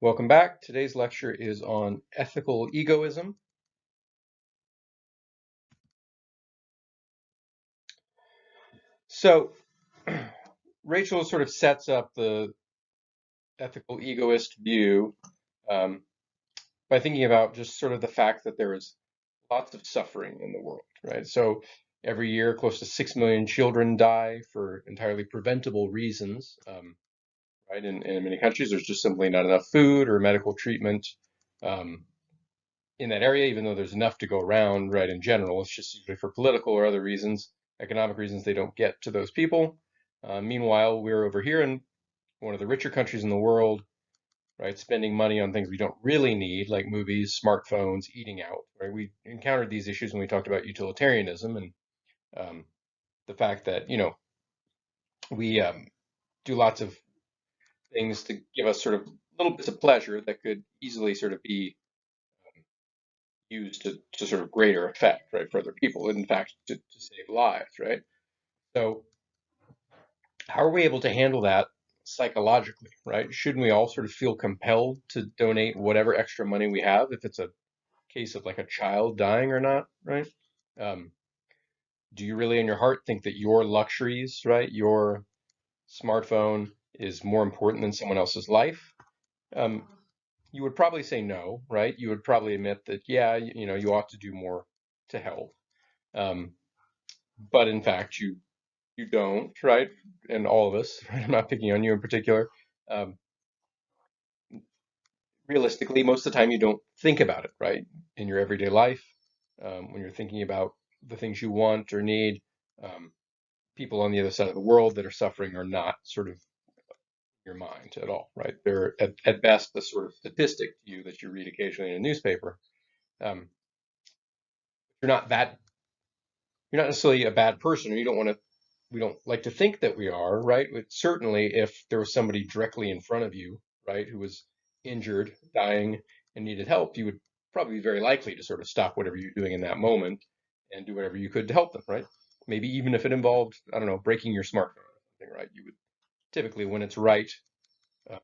Welcome back. Today's lecture is on ethical egoism. So, Rachel sort of sets up the ethical egoist view um, by thinking about just sort of the fact that there is lots of suffering in the world, right? So, every year, close to 6 million children die for entirely preventable reasons, right? In many countries, there's just simply not enough food or medical treatment. Um, in that area, even though there's enough to go around, right, in general. It's just usually for political or other reasons, economic reasons, they don't get to those people. Meanwhile, we're over here in one of the richer countries in the world, right, spending money on things we don't really need, like movies, smartphones, eating out, right? We encountered these issues when we talked about utilitarianism and um, the fact that, we do lots of things to give us sort of little bits of pleasure that could easily sort of be used to sort of greater effect, right, for other people, in fact, to save lives, right? So, how are we able to handle that psychologically, right? Shouldn't we all sort of feel compelled to donate whatever extra money we have if it's a case of like a child dying or not, right? Um, do you really in your heart think that your luxuries, right, your smartphone is more important than someone else's life? Um, you would probably say no, right? You would probably admit that, yeah, you ought to do more to help. Um, but in fact, you don't, right? And all of us, right? I'm not picking on you in particular. Um, Realistically, most of the time you don't think about it, right? In your everyday life, when you're thinking about the things you want or need, um, people on the other side of the world that are suffering are not sort of in your mind at all, right? They're at best a sort of statistic to you that you read occasionally in a newspaper. Um, you're not that, you're not necessarily a bad person, or you don't want to, we don't like to think that we are, right? But certainly if there was somebody directly in front of you, right, who was injured, dying, and needed help, you would probably be very likely to sort of stop whatever you're doing in that moment and do whatever you could to help them, right? Maybe even if it involved, I don't know, breaking your smartphone or something, right? You would typically, when it's right in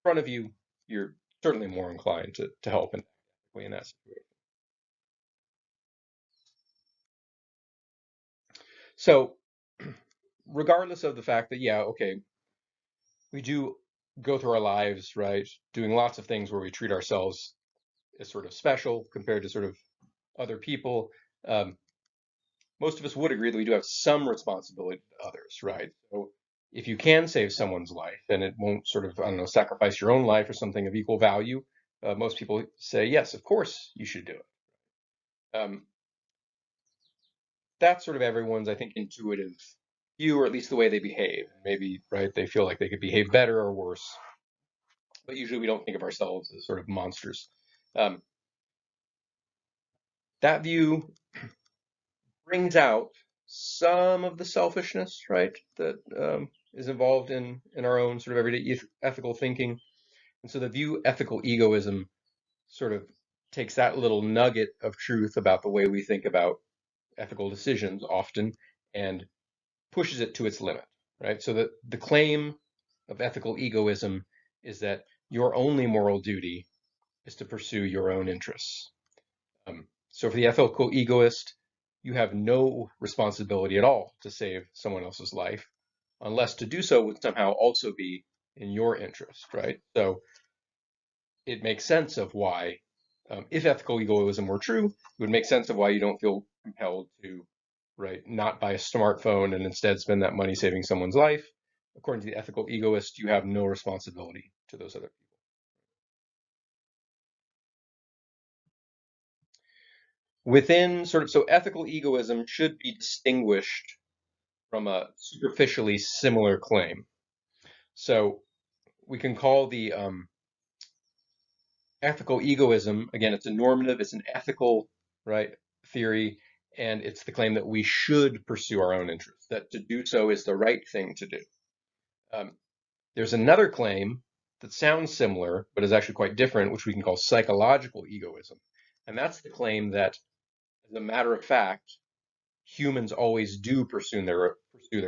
front of you, you're certainly more inclined to help in that situation. So, regardless of the fact that, yeah, okay, we do go through our lives, right, doing lots of things where we treat ourselves as sort of special compared to sort of other people. Um, Most of us would agree that we do have some responsibility to others, right? So if you can save someone's life and it won't sort of, I don't know, sacrifice your own life or something of equal value, most people say, yes, of course you should do it. Um, that's sort of everyone's, I think, intuitive view, or at least the way they behave. Maybe, right, they feel like they could behave better or worse, but usually we don't think of ourselves as sort of monsters. Um, that view brings out some of the selfishness, right, that is involved in our own sort of everyday ethical thinking. And so the view ethical egoism sort of takes that little nugget of truth about the way we think about ethical decisions often and pushes it to its limit, right? So that the claim of ethical egoism is that your only moral duty is to pursue your own interests. So for the ethical egoist, you have no responsibility at all to save someone else's life, unless to do so would somehow also be in your interest, right? So it makes sense of why, if ethical egoism were true, it would make sense of why you don't feel compelled to, right, not buy a smartphone and instead spend that money saving someone's life. According to the ethical egoist, you have no responsibility to those other people. Within sort of, so ethical egoism should be distinguished from a superficially similar claim. So we can call the ethical egoism, again, it's a normative, it's an ethical, right, theory, and it's the claim that we should pursue our own interests, that to do so is the right thing to do. Um, there's another claim that sounds similar, but is actually quite different, which we can call psychological egoism. And that's the claim that, as a matter of fact, humans always do pursue their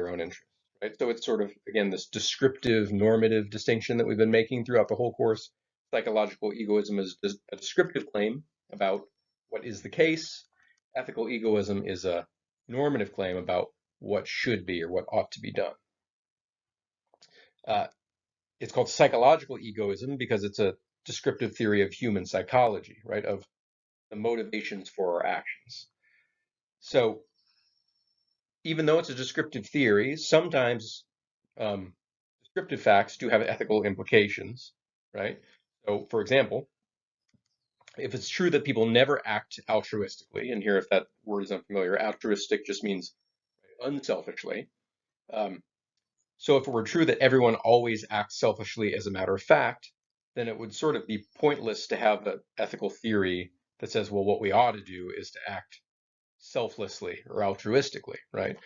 own interests, right? So it's sort of, again, this descriptive normative distinction that we've been making throughout the whole course. Psychological egoism is a descriptive claim about what is the case. Ethical egoism is a normative claim about what should be or what ought to be done. Uh, it's called psychological egoism because it's a descriptive theory of human psychology, right? Of the motivations for our actions. So even though it's a descriptive theory, sometimes um, descriptive facts do have ethical implications, right? So, for example, if it's true that people never act altruistically, and here, if that word is unfamiliar, altruistic just means unselfishly. Um, so, if it were true that everyone always acts selfishly as a matter of fact, then it would sort of be pointless to have an ethical theory that says, well, what we ought to do is to act selflessly or altruistically, right?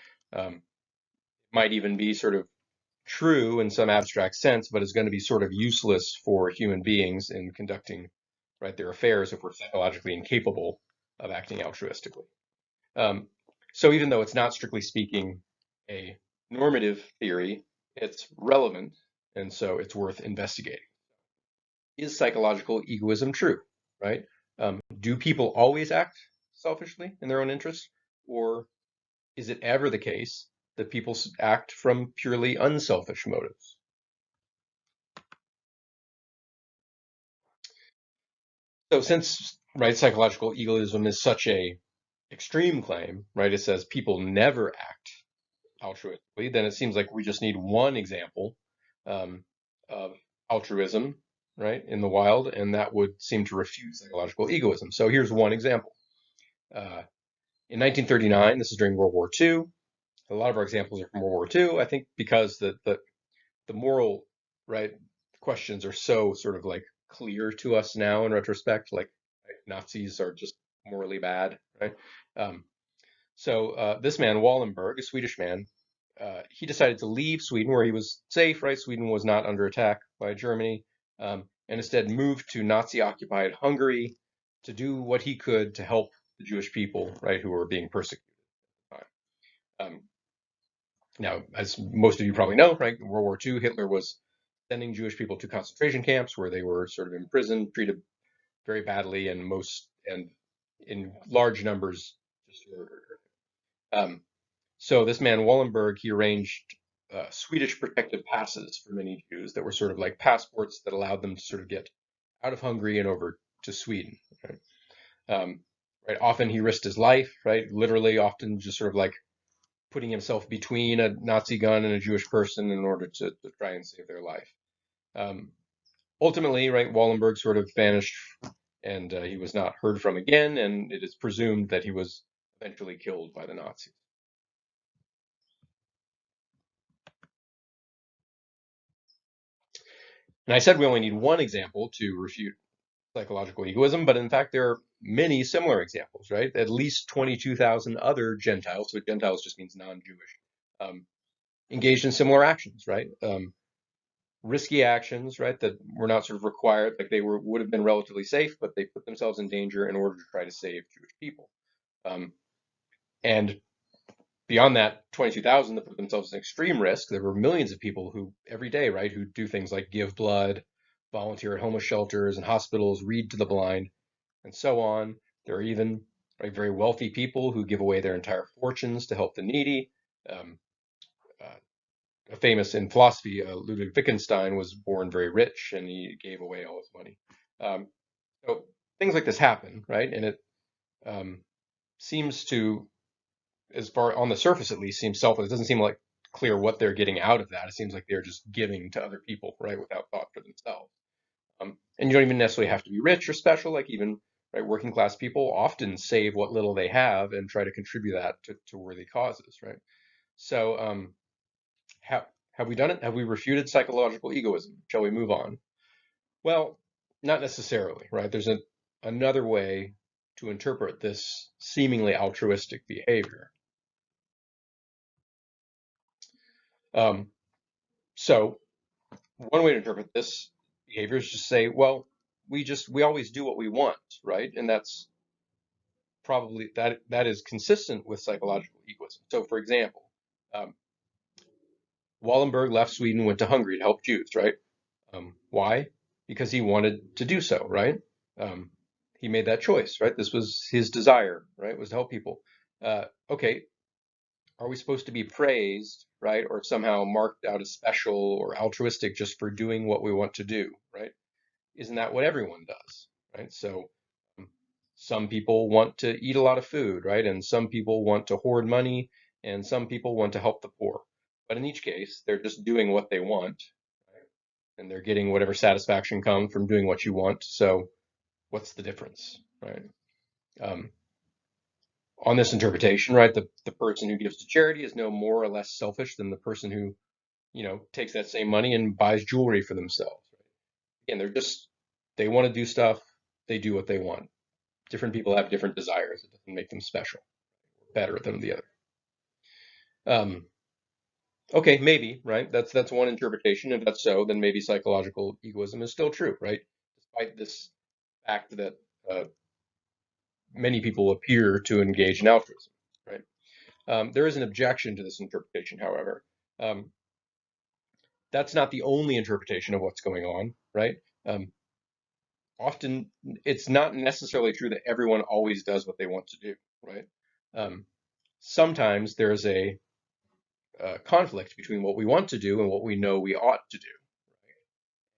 Might even be sort of true in some abstract sense, but is going to be sort of useless for human beings in conducting right their affairs if we're psychologically incapable of acting altruistically. Um, so even though it's not strictly speaking a normative theory, it's relevant, and so it's worth investigating. Is psychological egoism true? Right? Do people always act selfishly in their own interest, or is it ever the case that people act from purely unselfish motives? So since right psychological egoism is such a extreme claim, right? It says people never act altruistically, then it seems like we just need one example um, of altruism, right, in the wild, and that would seem to refute psychological egoism. So here's one example. Uh, in 1939, this is during World War II. A lot of our examples are from World War II, I think, because the moral right questions are so sort of like clear to us now in retrospect. Like right, Nazis are just morally bad, right? Um, so this man Wallenberg, a Swedish man, he decided to leave Sweden where he was safe. Right, Sweden was not under attack by Germany, and instead moved to Nazi-occupied Hungary to do what he could to help the Jewish people, right, who were being persecuted. Um, Now, as most of you probably know, right, in World War II, Hitler was sending Jewish people to concentration camps where they were sort of imprisoned, treated very badly, and in large numbers just murdered. Um, so this man Wallenberg, he arranged Swedish protective passes for many Jews that were sort of like passports that allowed them to sort of get out of Hungary and over to Sweden. Right? Um, right. Often he risked his life, right? Literally, often just sort of like putting himself between a Nazi gun and a Jewish person in order to try and save their life. Um, Ultimately, right, Wallenberg sort of vanished and he was not heard from again, and it is presumed that he was eventually killed by the Nazis. And I said we only need one example to refute psychological egoism, but in fact, there are many similar examples, right? At least 22,000 other Gentiles, so Gentiles just means non Jewish, um, engaged in similar actions, right? Risky actions, right, that were not sort of required, like they would have been relatively safe, but they put themselves in danger in order to try to save Jewish people. And beyond that, 22,000 that put themselves in extreme risk. There were millions of people who every day, right, who do things like give blood, volunteer at homeless shelters and hospitals, read to the blind, and so on. There are even right, very wealthy people who give away their entire fortunes to help the needy. Um, Famous in philosophy, Ludwig Wittgenstein was born very rich and he gave away all his money. Um, so things like this happen, right? And it um, seems to, as far on the surface at least, seems selfless. It doesn't seem like clear what they're getting out of that. It seems like they're just giving to other people, right, without thought for themselves. And you don't even necessarily have to be rich or special. Like even right, working class people often save what little they have and try to contribute that to worthy causes, right? So have have we done it? Have we refuted psychological egoism? Shall we move on? Well, not necessarily, right? There's another way to interpret this seemingly altruistic behavior. Um, so one way to interpret this behavior is just say, well, we always do what we want, right? And that's probably that is consistent with psychological egoism. So, for example, um, Wallenberg left Sweden, went to Hungary to help Jews, right? Why? because he wanted to do so, right? Um, he made that choice, right? This was his desire, right? Was to help people. Okay, are we supposed to be praised, right, or somehow marked out as special or altruistic just for doing what we want to do, right? Isn't that what everyone does, right? So um, some people want to eat a lot of food, right? And some people want to hoard money, and some people want to help the poor. But in each case, they're just doing what they want, right? And they're getting whatever satisfaction comes from doing what you want. So what's the difference, right? Um, on this interpretation, right, the person who gives to charity is no more or less selfish than the person who, takes that same money and buys jewelry for themselves. Again, they want to do stuff, they do what they want. Different people have different desires. It doesn't make them special, better than the other. Um, okay, maybe, right? That's one interpretation. If that's so, then maybe psychological egoism is still true, right? Despite this fact that uh, many people appear to engage in altruism, right? There is an objection to this interpretation, however. Um, that's not the only interpretation of what's going on, right? Um, Often it's not necessarily true that everyone always does what they want to do, right? Um, Sometimes there's a conflict between what we want to do and what we know we ought to do.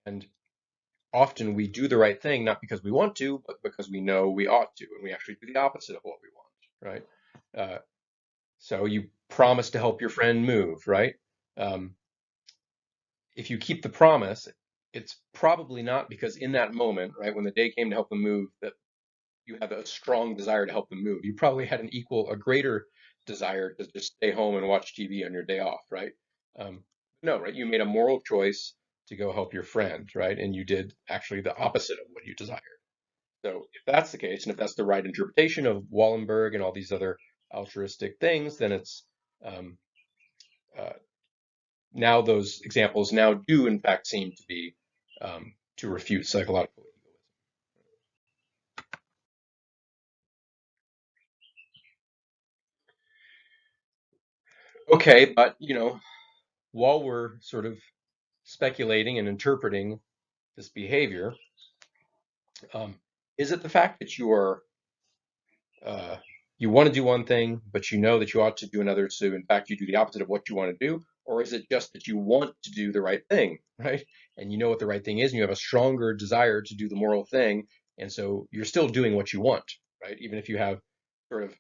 And often we do the right thing not because we want to, but because we know we ought to, and we actually do the opposite of what we want, right? So you promise to help your friend move, right? Um, if you keep the promise, it's probably not because in that moment, right, when the day came to help them move, that you had a strong desire to help them move. You probably had a greater desire to just stay home and watch TV on your day off, right? Um, no, right? You made a moral choice to go help your friend, right? And you did actually the opposite of what you desired. So if that's the case, and if that's the right interpretation of Wallenberg and all these other altruistic things, then it's um, uh, now those examples now do in fact seem to be to refute psychological egoism. Okay, but while we're sort of speculating and interpreting this behavior, um, is it the fact that uh, you want to do one thing, but you know that you ought to do another, so in fact you do the opposite of what you want to do? Or is it just that you want to do the right thing, right? And you know what the right thing is, and you have a stronger desire to do the moral thing, and so you're still doing what you want, right? Even if you have sort of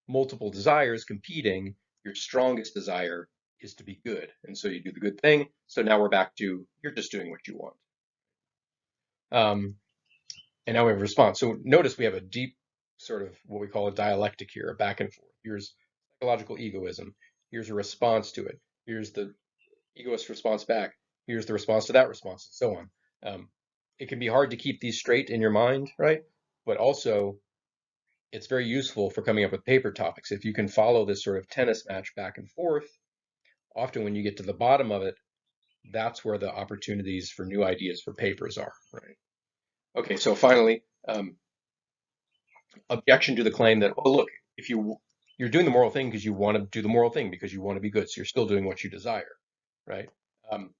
multiple desires competing, your strongest desire is to be good. And so you do the good thing. So now we're back to you're just doing what you want. Um, and now we have a response. So notice we have a deep sort of what we call a dialectic here, a back and forth. Here's psychological egoism. Here's a response to it. Here's the egoist response back. Here's the response to that response, and so on. It can be hard to keep these straight in your mind, right? But also, it's very useful for coming up with paper topics. If you can follow this sort of tennis match back and forth, often when you get to the bottom of it, that's where the opportunities for new ideas for papers are, right? Okay, so finally, objection to the claim that, well, look, if you're doing the moral thing because you want to do the moral thing because you want to be good, so you're still doing what you desire, right? Um,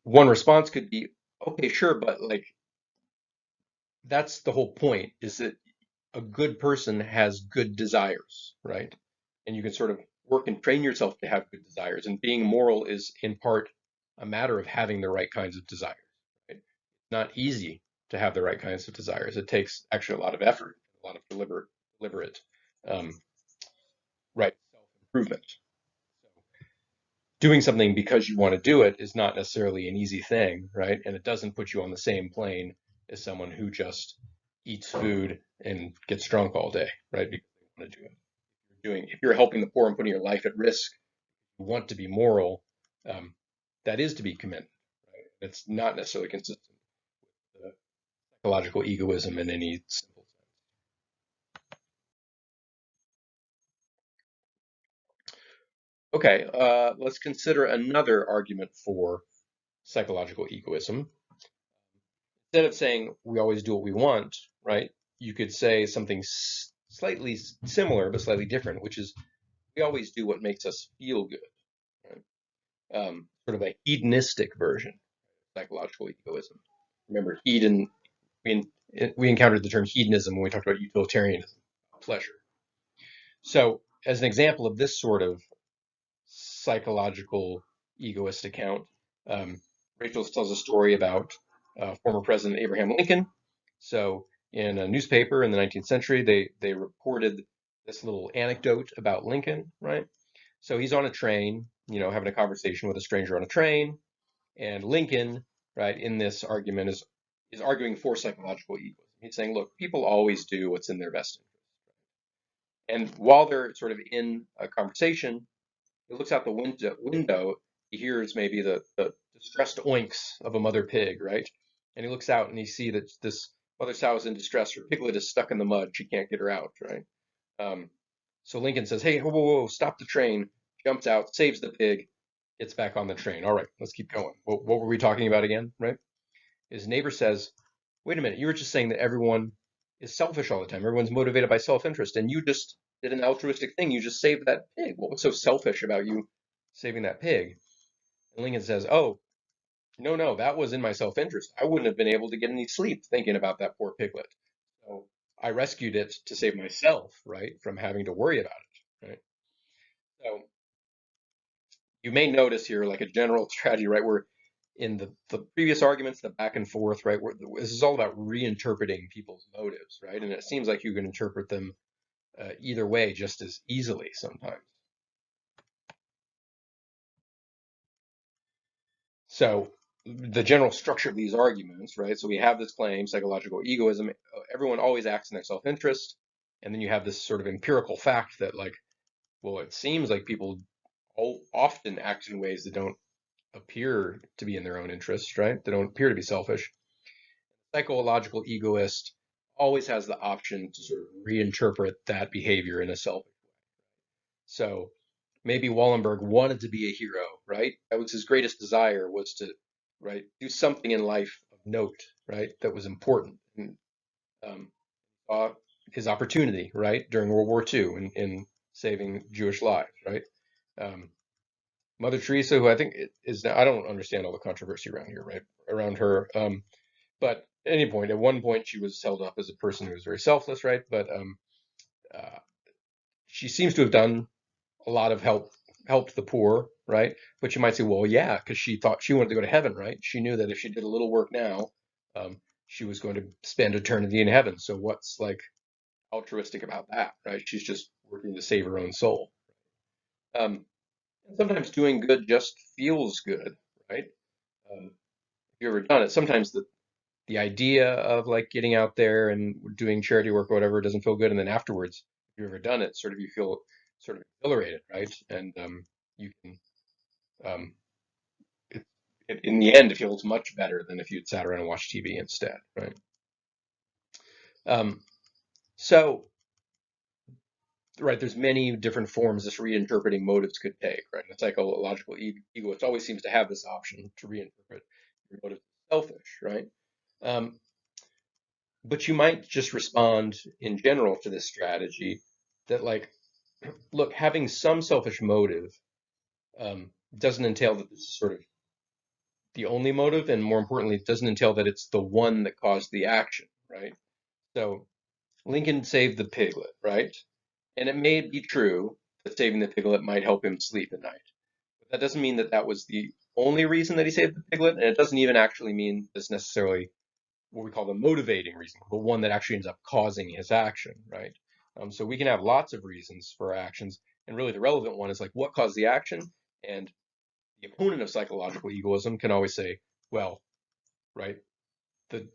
One response could be, okay, sure, but like that's the whole point, is that a good person has good desires, right? And you can sort of work and train yourself to have good desires. And being moral is in part a matter of having the right kinds of desires, right? It's not easy to have the right kinds of desires. It takes actually a lot of effort, a lot of deliberate, um, right, self-improvement. So doing something because you want to do it is not necessarily an easy thing, right? And it doesn't put you on the same plane as someone who just eats food and gets drunk all day, right? Because they want to do it. If you're helping the poor and putting your life at risk, you want to be moral, um, that is to be commended. Right? It's not necessarily consistent with psychological egoism in any simple sense. Okay, let's consider another argument for psychological egoism. Instead of saying we always do what we want, right? You could say something slightly similar but slightly different, which is we always do what makes us feel good, right? Sort of a hedonistic version. psychological egoism. Remember, we, we encountered the term hedonism when we talked about utilitarianism, pleasure. So, as an example of this sort of psychological egoist account, um, Rachel tells a story about former President Abraham Lincoln. So, in a newspaper in the 19th century, they reported this little anecdote about Lincoln, right? So he's on a train, having a conversation with a stranger on a train, and Lincoln, right, in this argument is arguing for psychological egoism. He's saying, look, people always do what's in their best interest. And while they're sort of in a conversation, he looks out the window, he hears maybe the distressed oinks of a mother pig, right? And he looks out and he sees that this mother sow is in distress. Her piglet is stuck in the mud. She can't get her out, right? Um, so Lincoln says, hey, whoa, whoa, whoa, stop the train, jumps out, saves the pig, gets back on the train. All right, let's keep going. What were we talking about again, right? His neighbor says, wait a minute, you were just saying that everyone is selfish all the time. Everyone's motivated by self-interest, and you just did an altruistic thing. You just saved that pig. What was so selfish about you saving that pig? And Lincoln says, oh, no, no, that was in my self-interest. I wouldn't have been able to get any sleep thinking about that poor piglet. So I rescued it to save myself, right, from having to worry about it, right? So you may notice here like a general strategy, right, where in the previous arguments, the back and forth, right, where this is all about reinterpreting people's motives, right? And it seems like you can interpret them either way just as easily sometimes. So the general structure of these arguments, right? So we have this claim, psychological egoism, everyone always acts in their self-interest. And then you have this sort of empirical fact that like, well, it seems like people often act in ways that don't appear to be in their own interest, right? They don't appear to be selfish. Psychological egoist always has the option to sort of reinterpret that behavior in a selfish way. So maybe Wallenberg wanted to be a hero, right? That was his greatest desire, was to, right, do something in life of note, right, that was important. And, um, uh, his opportunity, right, during World War II in saving Jewish lives, right? Um, Mother Teresa, who I think is now, I don't understand all the controversy around here, right, around her. But at any point, at one point, she was held up as a person who was very selfless, right? But uh, she seems to have done a lot of helped the poor, right? But you might say, well, yeah, because she thought she wanted to go to heaven, right? She knew that if she did a little work now, she was going to spend eternity in heaven. So what's like altruistic about that, right? She's just working to save her own soul. Um, and sometimes doing good just feels good, right? If you've ever done it, sometimes the idea of like getting out there and doing charity work or whatever doesn't feel good, and then afterwards, if you've ever done it, sort of you feel sort of exhilarated, right? And you can, um, in the end, it feels much better than if you'd sat around and watched TV instead, right? Um, so, right, there's many different forms this reinterpreting motives could take, right? And the psychological egoist always seems to have this option to reinterpret your motives as selfish, right? Um, but you might just respond in general to this strategy that, like, look, having some selfish motive doesn't entail that this is sort of the only motive, and more importantly, it doesn't entail that it's the one that caused the action, right? So Lincoln saved the piglet, right? And it may be true that saving the piglet might help him sleep at night. But that doesn't mean that that was the only reason that he saved the piglet, and it doesn't even actually mean it's necessarily what we call the motivating reason, but one that actually ends up causing his action, right? So we can have lots of reasons for our actions, and really the relevant one is like what caused the action, and the opponent of psychological egoism can always say, well, right, the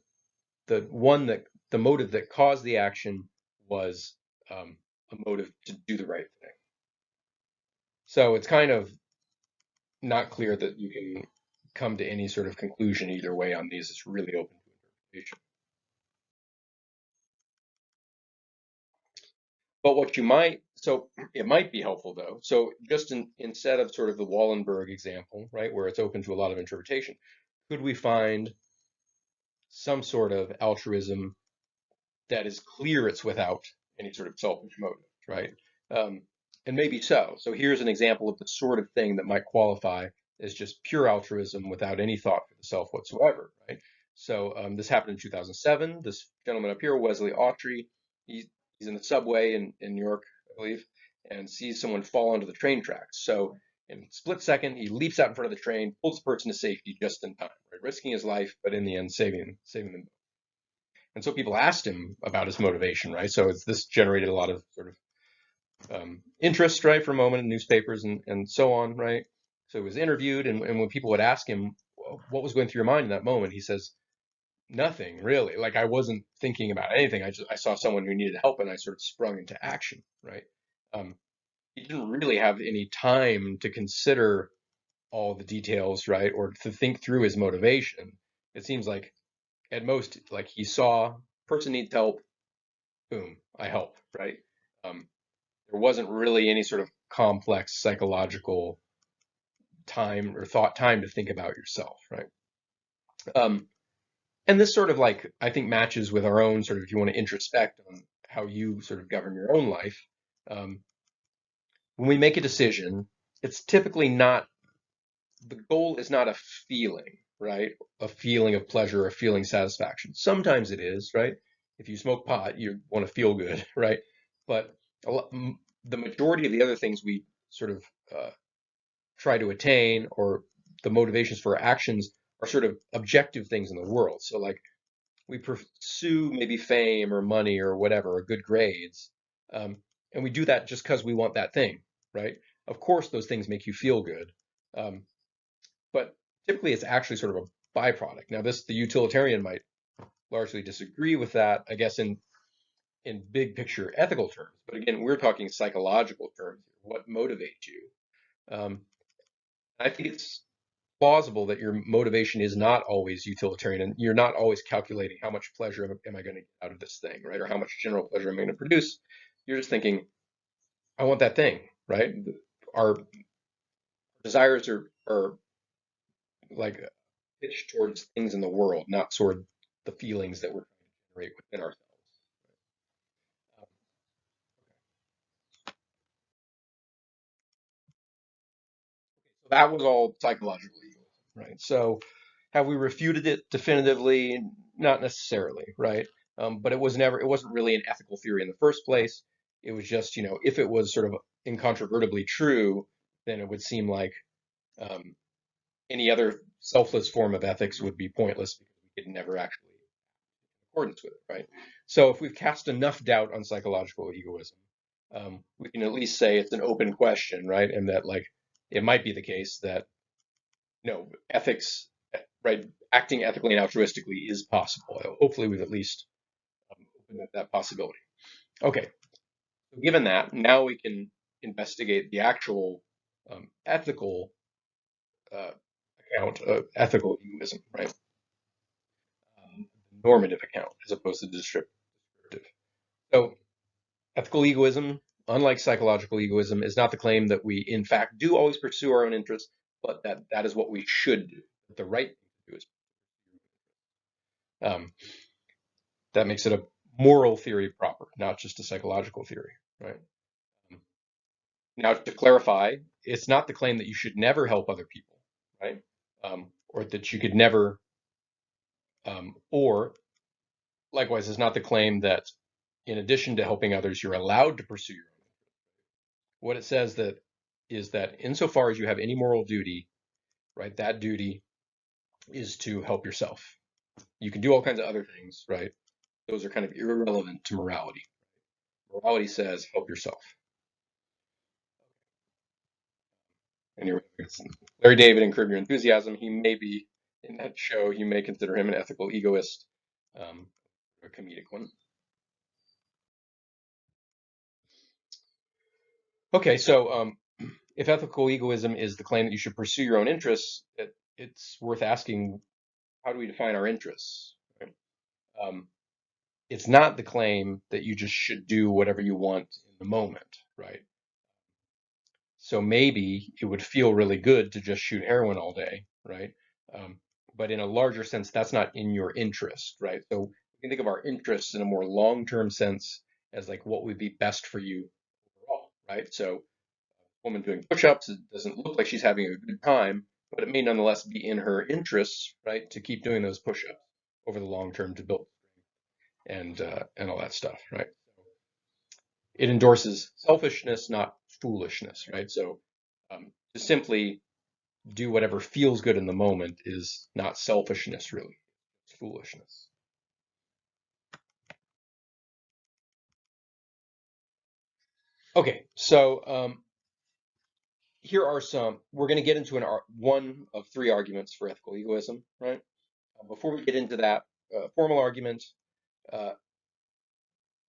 the motive that caused the action was um, a motive to do the right thing. So it's kind of not clear that you can come to any sort of conclusion either way on these. It's really open to interpretation. But what you might, so it might be helpful though. So just instead of sort of the Wallenberg example, right, where it's open to a lot of interpretation, could we find some sort of altruism that is clear it's without any sort of selfish motive, right? Um, and maybe so. So here's an example of the sort of thing that might qualify is just pure altruism without any thought for the self whatsoever, right? So this happened in 2007. This gentleman up here, Wesley Autry, he's in the subway in New York, I believe, and sees someone fall onto the train tracks. So in a split second, he leaps out in front of the train, pulls the person to safety just in time, right? Risking his life, but in the end, saving them. And so people asked him about his motivation, right? So this generated a lot of sort of interest, right, for a moment in newspapers and so on, right? So he was interviewed, and when people would ask him, "Well, what was going through your mind in that moment?" He says, nothing really. Like I wasn't thinking about anything. I saw someone who needed help, and I sort of sprung into action, right? Um, he didn't really have any time to consider all the details, right, or to think through his motivation. It seems like at most, like he saw person needs help, boom, I help, right? Um, there wasn't really any sort of complex psychological time or thought time to think about yourself, right? Um, and this sort of like I think matches with our own sort of if you want to introspect on how you sort of govern your own life. Um, when we make a decision, it's typically not the goal is not a feeling, right? A feeling of pleasure or a feeling satisfaction. Sometimes it is, right? If you smoke pot, you want to feel good, right? But the majority of the other things we sort of try to attain or the motivations for our actions are sort of objective things in the world. So like we pursue maybe fame or money or whatever, or good grades. Um, and we do that just because we want that thing, right? Of course, those things make you feel good. Um, but typically it's actually sort of a byproduct. Now, the utilitarian might largely disagree with that, I guess, in big picture ethical terms. But again, we're talking psychological terms. What motivates you? Um, I think it's plausible that your motivation is not always utilitarian and you're not always calculating how much pleasure am I going to get out of this thing, right? Or how much general pleasure am I going to produce? You're just thinking, I want that thing, right? Our desires are like pitched towards things in the world, not toward the feelings that we're trying to generate within ourselves. So that was all psychological egoism, right? So have we refuted it definitively? Not necessarily, right? But it wasn't really an ethical theory in the first place. It was just, if it was sort of incontrovertibly true, then it would seem like um, any other selfless form of ethics would be pointless because we could never actually accordance with it, right? So if we've cast enough doubt on psychological egoism, we can at least say it's an open question, right? And that like it might be the case that ethics, right, acting ethically and altruistically is possible. Hopefully, we've at least opened up that possibility. Okay, so given that, now we can investigate the actual ethical uh, account of ethical egoism, right? Normative account as opposed to descriptive. So ethical egoism, unlike psychological egoism, is not the claim that we, in fact, do always pursue our own interests, but that is what we should do. The right thing to do is um, that makes it a moral theory proper, not just a psychological theory, right? Um, Now, to clarify, it's not the claim that you should never help other people, right? Or that you could never, or likewise, it's not the claim that in addition to helping others, you're allowed to pursue your own. What it says that is that insofar as you have any moral duty, right, that duty is to help yourself. You can do all kinds of other things, right? Those are kind of irrelevant to morality. Morality says help yourself. Anyway, Larry David and Curb Your Enthusiasm. He may be in that show. You may consider him an ethical egoist, um, a comedic one. Okay, so if ethical egoism is the claim that you should pursue your own interests, it's worth asking how do we define our interests? Right? Um, it's not the claim that you just should do whatever you want in the moment, right? So maybe it would feel really good to just shoot heroin all day, right? Um, but in a larger sense, that's not in your interest, right? So you can think of our interests in a more long-term sense as like what would be best for you overall, right? So a woman doing push-ups, it doesn't look like she's having a good time, but it may nonetheless be in her interests, right, to keep doing those push-ups over the long term to build and all that stuff, right? It endorses selfishness, not foolishness, right? So to simply do whatever feels good in the moment is not selfishness, really. It's foolishness. Okay, so here are some. We're going to get into one of three arguments for ethical egoism, right? Before we get into that formal argument, uh,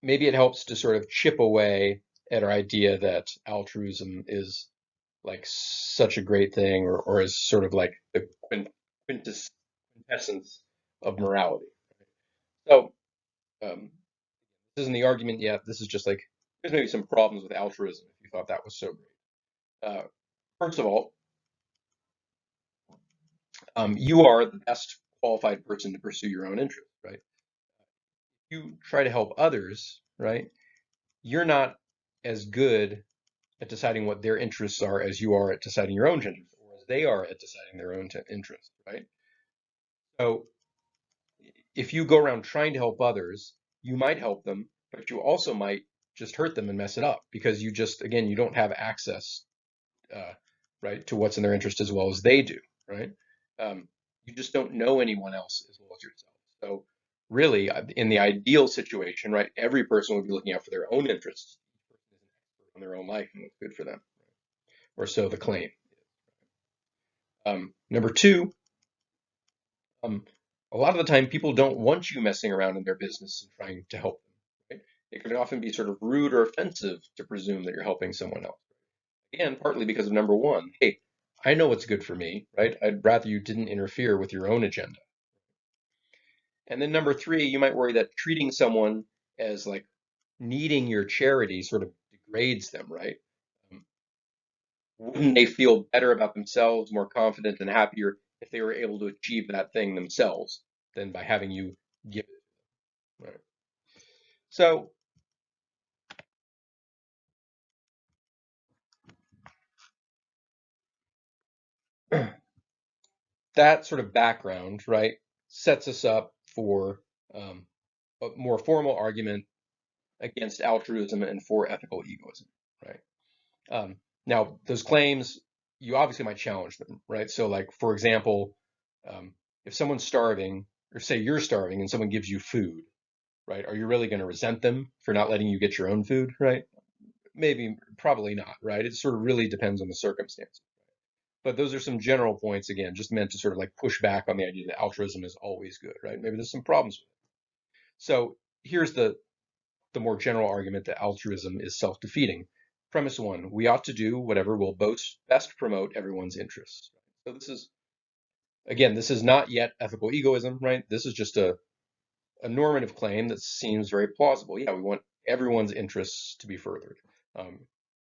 maybe it helps to sort of chip away at our idea that altruism is like such a great thing, or is sort of like the quintessence of morality. So um, this isn't the argument yet. This is just like there's maybe some problems with altruism if you thought that was so great. First of all, you are the best qualified person to pursue your own interests, right? You try to help others, right? You're not as good at deciding what their interests are as you are at deciding your own interests, or as they are at deciding their own interests, right? So if you go around trying to help others, you might help them, but you also might just hurt them and mess it up because you just, again, you don't have access, uh, right, to what's in their interest as well as they do, right? Um, you just don't know anyone else as well as yourself. So really, in the ideal situation, right, every person would be looking out for their own interests on their own life and what's good for them, or so the claim. Number two, um, a lot of the time people don't want you messing around in their business and trying to help them, right? It can often be sort of rude or offensive to presume that you're helping someone else. Again, partly because of number one, hey, I know what's good for me, right? I'd rather you didn't interfere with your own agenda. And then number three, you might worry that treating someone as like needing your charity sort of degrades them, right? Um, wouldn't they feel better about themselves, more confident and happier if they were able to achieve that thing themselves than by having you give it, right? So that sort of background, right, sets us up for um, a more formal argument against altruism and for ethical egoism, right? Um, Now, those claims, you obviously might challenge them, right? So, like, for example, if someone's starving, or say you're starving and someone gives you food, right? Are you really going to resent them for not letting you get your own food, right? Maybe, probably not, right? It sort of really depends on the circumstance. But those are some general points, again, just meant to sort of like push back on the idea that altruism is always good, right? Maybe there's some problems with it. So here's the more general argument that altruism is self-defeating. Premise one, we ought to do whatever will best promote everyone's interests. So this is, again, this is not yet ethical egoism, right? This is just a normative claim that seems very plausible. Yeah, we want everyone's interests to be furthered. Um,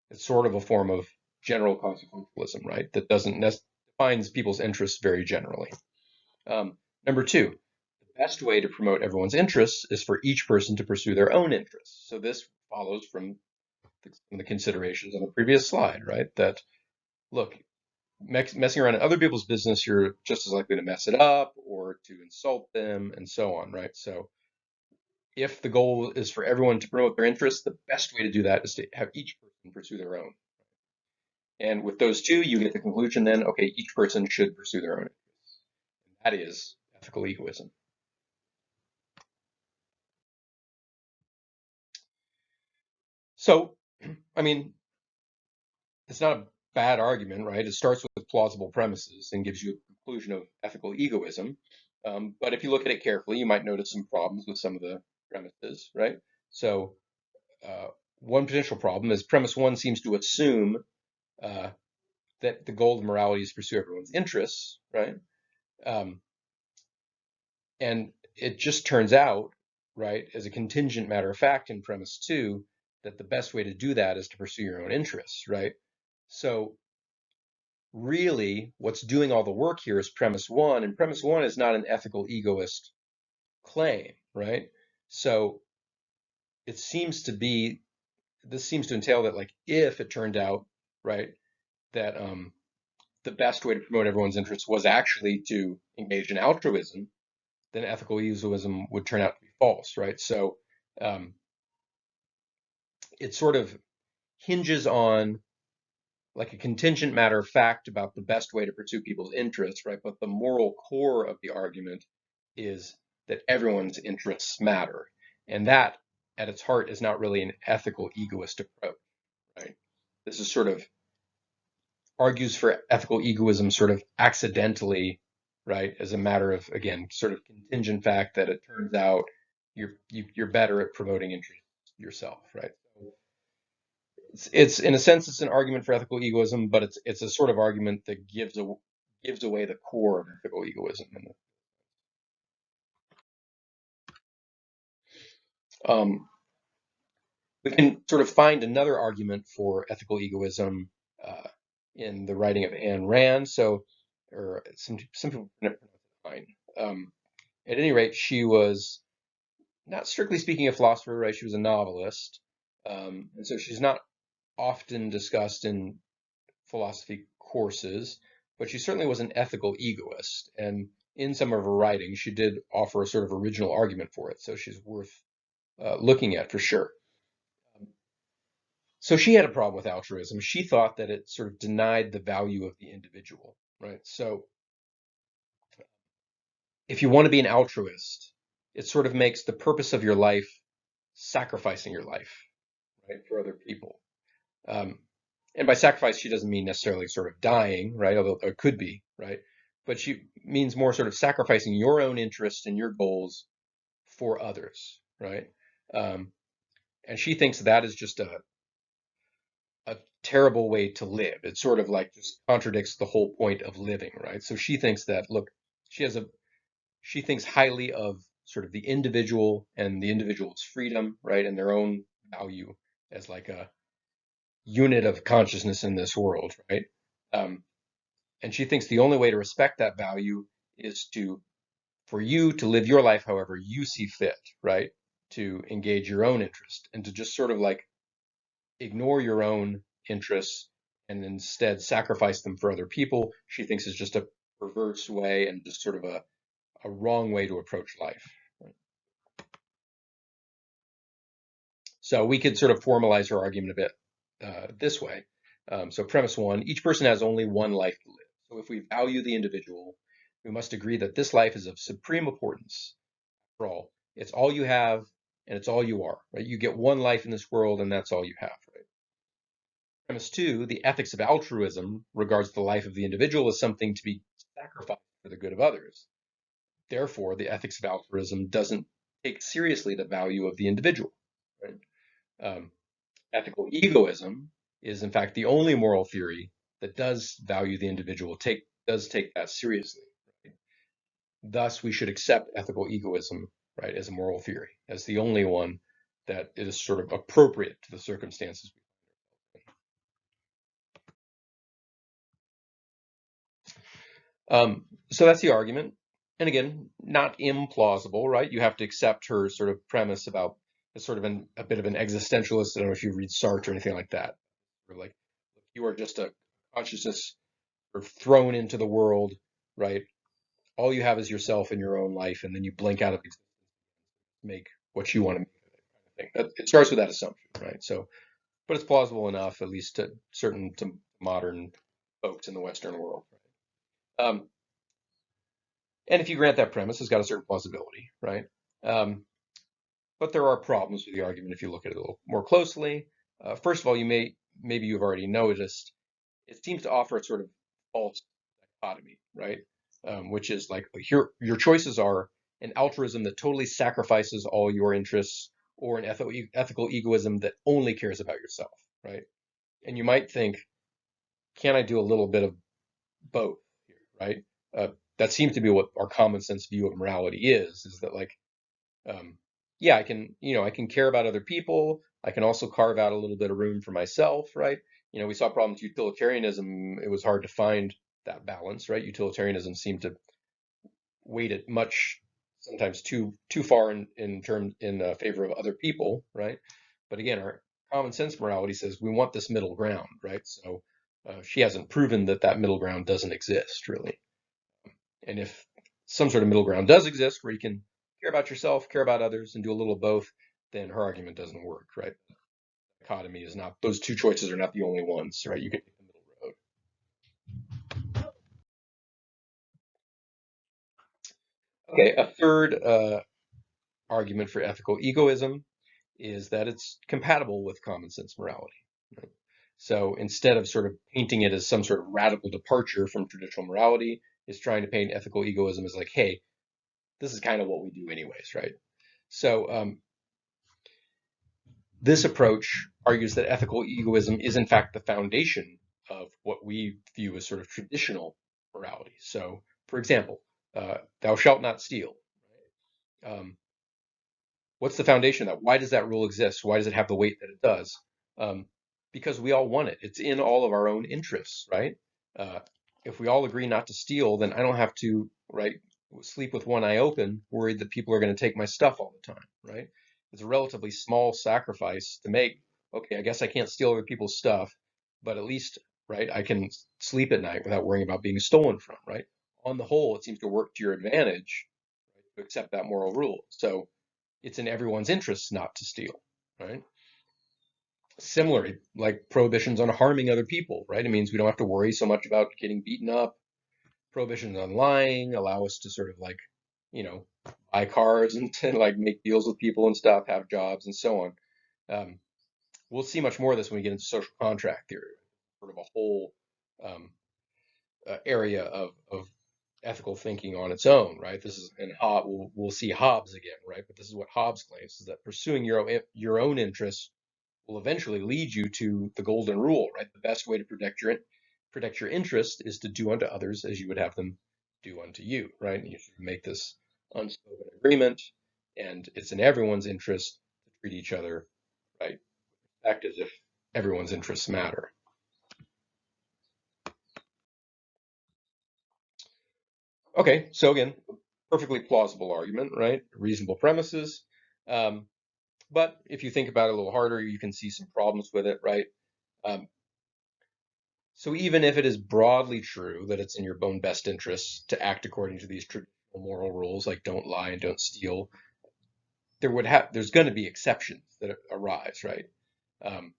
it's sort of a form of general consequentialism, right? That doesn't defines people's interests very generally. Number two, the best way to promote everyone's interests is for each person to pursue their own interests. So this follows from the considerations on the previous slide, right? That look, messing around in other people's business, you're just as likely to mess it up or to insult them and so on, right? So if the goal is for everyone to promote their interests, the best way to do that is to have each person pursue their own. And with those two, you get the conclusion then, okay, each person should pursue their own interests. That is ethical egoism. So, I mean, it's not a bad argument, right? It starts with plausible premises and gives you a conclusion of ethical egoism. But if you look at it carefully, you might notice some problems with some of the premises, right? So, uh, one potential problem is premise one seems to assume uh, that the goal of morality is to pursue everyone's interests, right? Um, and it just turns out, right, as a contingent matter of fact in premise two, that the best way to do that is to pursue your own interests, right? So really what's doing all the work here is premise one, and premise one is not an ethical egoist claim, right? So it seems to be, this seems to entail that like if it turned out, right, that the best way to promote everyone's interests was actually to engage in altruism, then ethical egoism would turn out to be false, right? So um, it sort of hinges on like a contingent matter of fact about the best way to pursue people's interests, right? But the moral core of the argument is that everyone's interests matter. And that, at its heart, is not really an ethical egoist approach, right? This is sort of argues for ethical egoism sort of accidentally, right? As a matter of, again, sort of contingent fact that it turns out you're better at promoting interest yourself, right? It's in a sense it's an argument for ethical egoism, but it's a sort of argument that gives away the core of ethical egoism. Um, we can sort of find another argument for ethical egoism uh, in the writing of Ayn Rand. So, or some people pronounce it fine. At any rate, she was not strictly speaking a philosopher, right? She was a novelist, and so she's not often discussed in philosophy courses, but she certainly was an ethical egoist. And in some of her writings, she did offer a sort of original argument for it. So she's worth looking at for sure. So she had a problem with altruism. She thought that it sort of denied the value of the individual, right? So if you want to be an altruist, it sort of makes the purpose of your life sacrificing your life, right, for other people. Um, and by sacrifice, she doesn't mean necessarily sort of dying, right? Although it could be, right? But she means more sort of sacrificing your own interest and your goals for others, right? Um, and she thinks that is just a terrible way to live. It sort of like just contradicts the whole point of living, right? So she thinks that, look, she has a she thinks highly of sort of the individual and the individual's freedom, right, and their own value as like a unit of consciousness in this world, right? Um, and she thinks the only way to respect that value is to for you to live your life however you see fit, right? To engage your own interest and to just sort of like ignore your own interests and instead sacrifice them for other people. She thinks is just a perverse way and just sort of a wrong way to approach life. So we could sort of formalize her argument a bit this way. So premise one, each person has only one life to live. So if we value the individual, we must agree that this life is of supreme importance for all. It's all you have and it's all you are, right? You get one life in this world and that's all you have, right? Premise two, the ethics of altruism regards the life of the individual as something to be sacrificed for the good of others. Therefore, the ethics of altruism doesn't take seriously the value of the individual, right? Um, Ethical egoism is, in fact, the only moral theory that does value the individual, does take that seriously. Right? Thus, we should accept ethical egoism, right, as a moral theory, as the only one that is sort of appropriate to the circumstances. So that's the argument. And again, not implausible, right? You have to accept her sort of premise about it's sort of a bit of an existentialist. I don't know if you read Sartre or anything like that. Or like you are just a consciousness sort of thrown into the world, right? All you have is yourself and your own life, and then you blink out of existence, make what you want to make of it, kind of thing. It starts with that assumption, right? So, but it's plausible enough, at least to modern folks in the Western world. Right? And if you grant that premise, it's got a certain plausibility, right? Um, but there are problems with the argument if you look at it a little more closely. First of all, maybe you've already noticed it seems to offer a sort of false dichotomy, right? Which is like your choices are an altruism that totally sacrifices all your interests, or an ethical egoism that only cares about yourself, right? And you might think, can I do a little bit of both here, right? That seems to be what our common sense view of morality is that like, um, yeah, I can care about other people. I can also carve out a little bit of room for myself, right? We saw problems with utilitarianism. It was hard to find that balance, right? Utilitarianism seemed to weight it much, sometimes too far in favor of other people, right? But again, our common sense morality says we want this middle ground, right? So She hasn't proven that that middle ground doesn't exist, really. And if some sort of middle ground does exist where you can care about yourself, care about others, and do a little of both, then her argument doesn't work, right? Dichotomy is not, those two choices are not the only ones, right? You can take the middle road. Okay, a third argument for ethical egoism is that it's compatible with common sense morality. Right? So instead of sort of painting it as some sort of radical departure from traditional morality, it's trying to paint ethical egoism as like, hey, this is kind of what we do anyways, right? So this approach argues that ethical egoism is in fact the foundation of what we view as sort of traditional morality. So, for example, thou shalt not steal. Um, what's the foundation of that? Why does that rule exist? Why does it have the weight that it does? Um, because we all want it. It's in all of our own interests, right? Uh, if we all agree not to steal, then I don't have to, right, sleep with one eye open, worried that people are going to take my stuff all the time, right? It's a relatively small sacrifice to make. Okay, I guess I can't steal other people's stuff, but at least, right, I can sleep at night without worrying about being stolen from, right? On the whole, it seems to work to your advantage, right, to accept that moral rule. So it's in everyone's interest not to steal, right? Similarly, like prohibitions on harming other people, right? It means we don't have to worry so much about getting beaten up. Prohibitions on lying allow us to sort of like, you know, buy cars and to like make deals with people and stuff, have jobs and so on. Um, we'll see much more of this when we get into social contract theory, sort of a whole area of ethical thinking on its own, right? This is and we'll see Hobbes again, right? But this is what Hobbes claims is that pursuing your own interests will eventually lead you to the golden rule, right? The best way to protect your interest is to do unto others as you would have them do unto you, right? And you should make this unspoken agreement, and it's in everyone's interest to treat each other, right? Act as if everyone's interests matter. Okay, so again, perfectly plausible argument, right? Reasonable premises. Um, but if you think about it a little harder, you can see some problems with it, right? Um, So even if it is broadly true that it's in your own best interests to act according to these traditional moral rules, like don't lie and don't steal, there's going to be exceptions that arise, right? Um,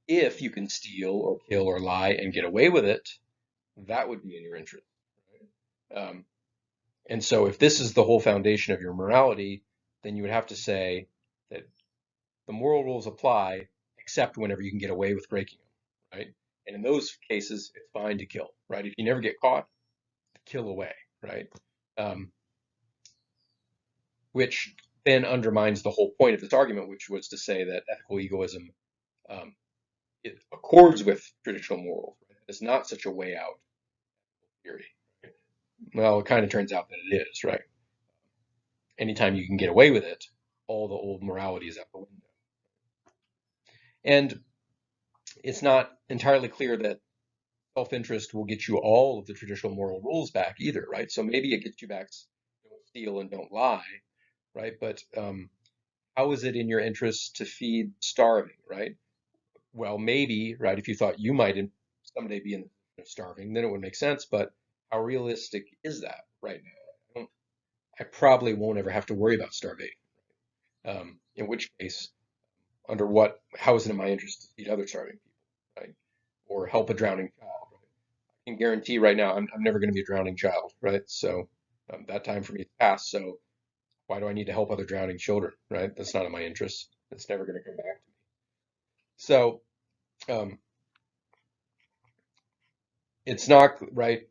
if you can steal or kill or lie and get away with it, that would be in your interest. Right? And so if this is the whole foundation of your morality, then you would have to say that the moral rules apply except whenever you can get away with breaking them, right? And in those cases, it's fine to kill, right? If you never get caught, kill away, right? Um, which then undermines the whole point of this argument, which was to say that ethical egoism um, it accords with traditional morals. Right? It's not such a way out theory. Well, it kind of turns out that it is, right? Anytime you can get away with it, all the old morality is out the window. And it's not entirely clear that self-interest will get you all of the traditional moral rules back either, right? So maybe it gets you back don't steal and don't lie, right? But how is it in your interest to feed starving, right? Well, maybe, right, if you thought you might someday be in the position of starving, then it would make sense. But how realistic is that right now? I probably won't ever have to worry about starvation. In which case, how is it in my interest to feed other starving people, right? Or help a drowning child, right? I can guarantee right now I'm never going to be a drowning child, right? So that time for me is past. So why do I need to help other drowning children, right? That's not in my interest. It's never going to come back to me. So um, it's not right.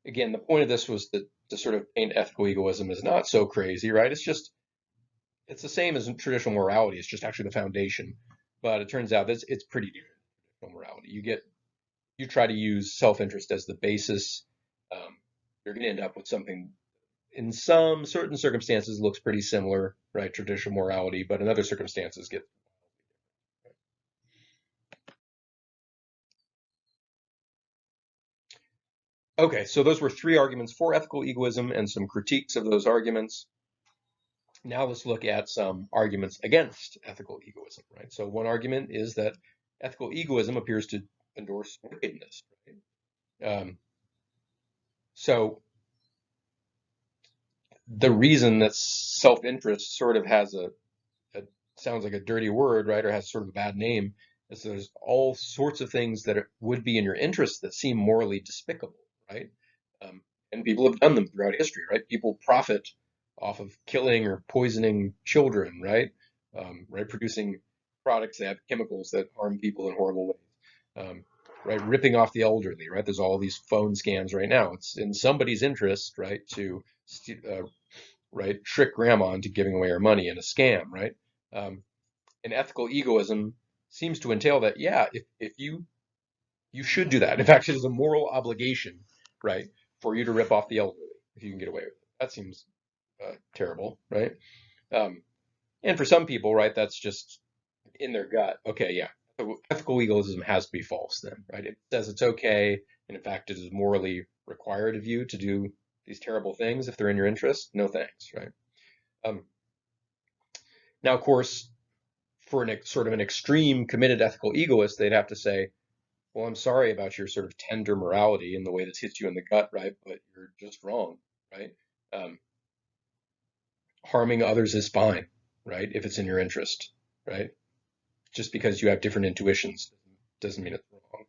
Again, the point of this was to sort of paint ethical egoism as not so crazy, right? It's the same as traditional morality. It's just actually the foundation. But it turns out that it's pretty different from morality. You try to use self-interest as the basis. Um, you're going to end up with something in some certain circumstances looks pretty similar, right? Traditional morality, but in other circumstances get. Okay, so those were three arguments for ethical egoism and some critiques of those arguments. Now let's look at some arguments against ethical egoism, right? So one argument is that ethical egoism appears to endorse wickedness, right? So the reason that self-interest sort of has a sounds like a dirty word, right, or has sort of a bad name, is there's all sorts of things that would be in your interest that seem morally despicable, right? Um, and people have done them throughout history, right? People profit off of killing or poisoning children, right? Right, producing products that have chemicals that harm people in horrible ways. Right, ripping off the elderly, right? There's all these phone scams right now. It's in somebody's interest, right, to right trick grandma into giving away her money in a scam, right? Um, and ethical egoism seems to entail that, yeah, if you should do that. In fact, it is a moral obligation, right, for you to rip off the elderly if you can get away with it. That seems terrible, right? Um, and for some people, right, that's just in their gut. Okay, yeah, ethical egoism has to be false then, right? It says it's okay, and in fact, it is morally required of you to do these terrible things if they're in your interest. No thanks, right? Um, now, of course, for sort of an extreme committed ethical egoist, they'd have to say, well, I'm sorry about your sort of tender morality and the way this hits you in the gut, right? But you're just wrong, right? Um, harming others is fine, right? If it's in your interest, right? Just because you have different intuitions doesn't mean it's wrong.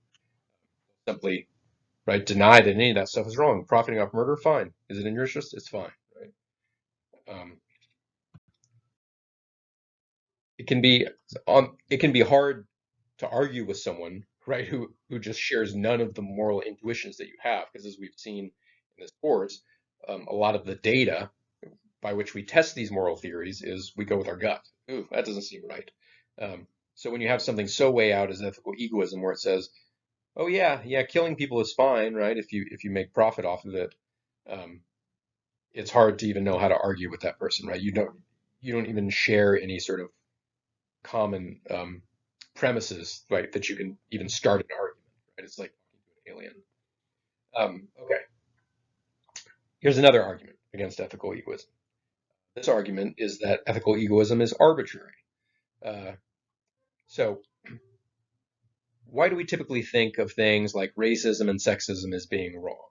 Simply, right, deny that any of that stuff is wrong. Profiting off murder, fine. Is it in your interest? It's fine, right? Um, it can be hard to argue with someone, right, who just shares none of the moral intuitions that you have, because as we've seen in this course, a lot of the data by which we test these moral theories is we go with our gut. Ooh, that doesn't seem right. So when you have something so way out as ethical egoism, where it says, "Oh yeah, yeah, killing people is fine, right? If you make profit off of it," um, it's hard to even know how to argue with that person, right? You don't even share any sort of common premises, right, that you can even start an argument, right? It's like talking to an alien. Okay, here's another argument against ethical egoism. This argument is that ethical egoism is arbitrary. Uh, so, why do we typically think of things like racism and sexism as being wrong?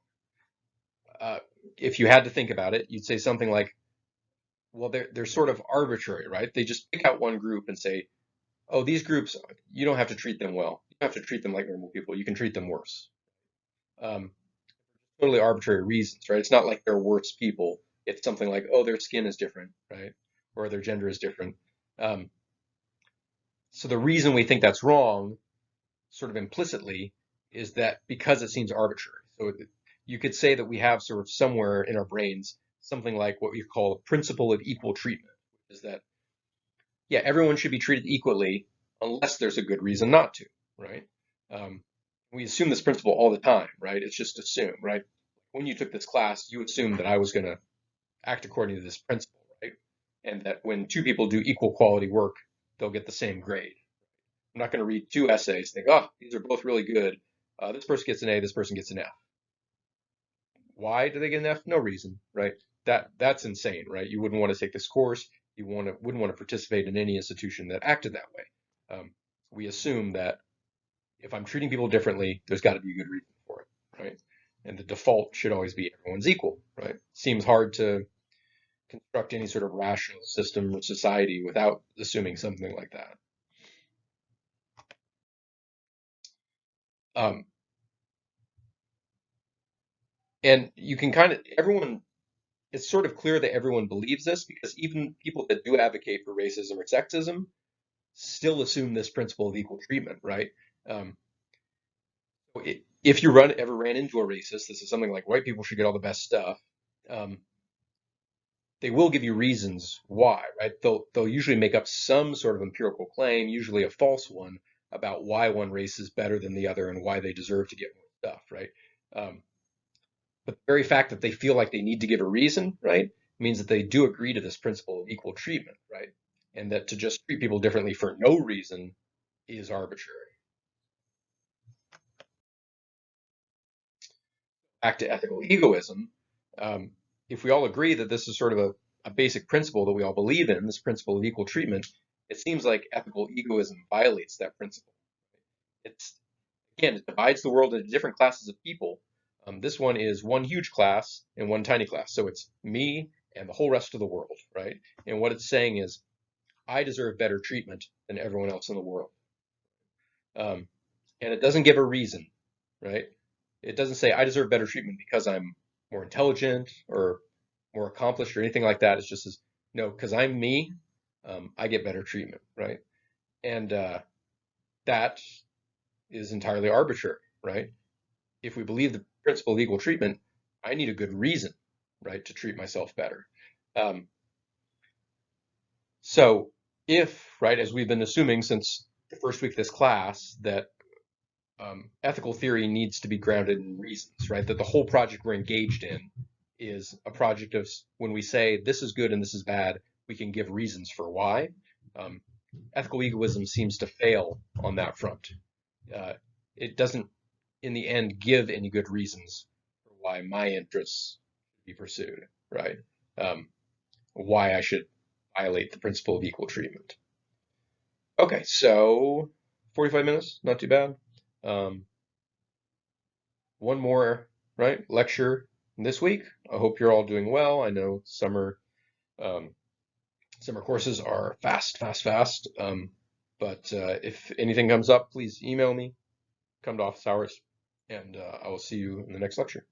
Uh, if you had to think about it, you'd say something like, well, they're sort of arbitrary, right? They just pick out one group and say, oh, these groups, you don't have to treat them well. You don't have to treat them like normal people. You can treat them worse. Um, totally arbitrary reasons, right? It's not like they're worse people. It's something like, oh, their skin is different, right? Or their gender is different. Um, so the reason we think that's wrong, sort of implicitly, is that because it seems arbitrary. So you could say that we have sort of somewhere in our brains something like what we call a principle of equal treatment, is that, yeah, everyone should be treated equally unless there's a good reason not to, right? Um, we assume this principle all the time, right? It's just assumed, right? When you took this class, you assumed that I was going to act according to this principle, right? And that when two people do equal quality work, they'll get the same grade. I'm not going to read two essays, think, oh, these are both really good. This person gets an A, this person gets an F. Why do they get an F? No reason, right? That's insane, right? You wouldn't want to take this course. You wouldn't want to participate in any institution that acted that way. We assume that if I'm treating people differently, there's got to be a good reason for it, right? And the default should always be everyone's equal, right? Seems hard to construct any sort of rational system or society without assuming something like that. Um, and you can kind of, everyone, it's sort of clear that everyone believes this because even people that do advocate for racism or sexism still assume this principle of equal treatment, right? Um, if you ever ran into a racist, this is something like white people should get all the best stuff. Um, they will give you reasons why, right? They'll usually make up some sort of empirical claim, usually a false one, about why one race is better than the other and why they deserve to get more stuff, right? Um, but the very fact that they feel like they need to give a reason, right, means that they do agree to this principle of equal treatment, right? And that to just treat people differently for no reason is arbitrary. Back to ethical egoism, um, if we all agree that this is sort of a basic principle that we all believe in, this principle of equal treatment, it seems like ethical egoism violates that principle. It's Again, it divides the world into different classes of people. This one is one huge class and one tiny class. So it's me and the whole rest of the world, right? And what it's saying is, I deserve better treatment than everyone else in the world. Um, and it doesn't give a reason, right? It doesn't say I deserve better treatment because I'm more intelligent or more accomplished or anything like that. It's just says, no, because I'm me, I get better treatment, right? And that is entirely arbitrary, right? If we believe the principle of equal treatment, I need a good reason, right, to treat myself better. Um, so if, right, as we've been assuming since the first week of this class, that ethical theory needs to be grounded in reasons, right? That the whole project we're engaged in is a project of when we say this is good and this is bad, we can give reasons for why. Um, Ethical egoism seems to fail on that front. Uh, it doesn't, in the end, give any good reasons for why my interests should be pursued, right? Um, why I should violate the principle of equal treatment. Okay, so 45 minutes, not too bad. Um, one more, right, lecture this week. I hope you're all doing well. I know um, summer courses are fast. But if anything comes up, please email me, come to office hours, and I will see you in the next lecture.